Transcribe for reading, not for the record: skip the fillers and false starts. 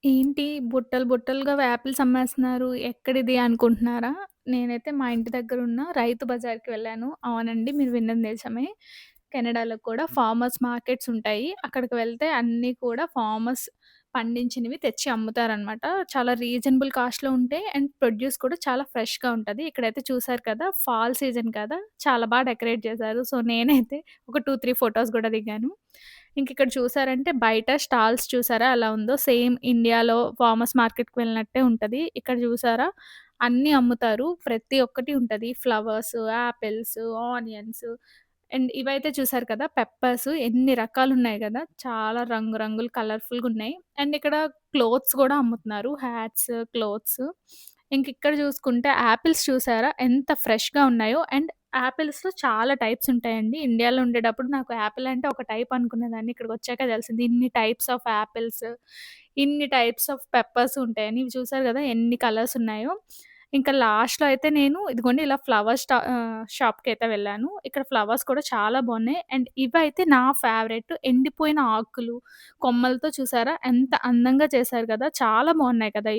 ఏంటి బుట్టలు బుట్టలుగా యాపిల్స్ అమ్మేస్తున్నారు. ఎక్కడిది అనుకుంటున్నారా? నేనైతే మా ఇంటి దగ్గరున్న రైతు బజార్‌కి వెళ్ళాను. అవునండి. మీరు విన్నది నిజమే. కెనడాలో కూడా ఫార్మర్స్ మార్కెట్స్ ఉంటాయి. అక్కడికి వెళ్తే అన్నీ కూడా ఫార్మర్స్ పండించినవి తెచ్చి అమ్ముతారనమాట. చాలా రీజనబుల్ కాస్ట్‌లో ఉంటాయి. అండ్ ప్రొడ్యూస్ కూడా చాలా ఫ్రెష్‌గా ఉంటది. ఇక్కడైతే చూసారు కదా! ఫాల్ సీజన్ కదా! చాలా డెకరేట్ చేశారు. సో, నేనైతే ఒక 2, 3 ఫోటోస్ గూడా దిగాను. ఇంకిక్కడ చూసారంటే బయట స్టాల్స్ చూసారా ఎలా ఉందో? సేమ్ ఇండియాలో ఫార్మర్స్ మార్కెట్‌కి వెళ్ళినట్టే ఉంటది. ఇక్కడ చూసారా? అన్నీ అమ్ముతారు. ప్రతి ఒక్కటి ఉంటది. ఫ్లవర్స్, యాపిల్స్, ఆనియన్స్ అండ్ ఇవైతే చూసారు కదా! పెప్పర్స్ ఎన్ని రకాలున్నాయి గదా! చాలా రంగు రంగులు కలర్‌ఫుల్‌గున్నాయి. అండ్ ఇక్కడ క్లోత్స్ గూడా అమ్ముతున్నారు. Hats, clothes. ఇంకిక్కడ చూసుకుంటే యాపిల్స్ చూసారా? ఎంత ఫ్రెష్‌గా ఉన్నాయో. అండ్ యాపిల్స్‌లో చాలా టైప్స్ ఉంటాయండి. ఇండియాలో ఉండేటప్పుడు నాకు యాపిల్ అంటే ఒక టైప్ అనుకునేదాన్ని. ఇక్కడికొచ్చాక తెలిసింది ఇన్ని టైప్స్ ఆఫ్ యాపిల్స్, ఇన్ని టైప్స్ ఆఫ్ పెప్పర్స్ ఉంటాయని. ఇవి చూసారు గదా! ఎన్ని కలర్స్ ఉన్నాయో. ఇంకా లాస్ట్‌లో అయితే నేను ఇదిగోండి ఇలా షాప్‌కైతే వెళ్ళాను. ఇక్కడ ఫ్లవర్స్ కూడా చాలా బావున్నాయి. అండ్ ఇవైతే నా ఫేవరెట్ ఎండిపోయిన ఆకులు, కొమ్మలతో చూసారా ఎంత అందంగా చేశారు కదా! చాలా బావున్నాయి కదా!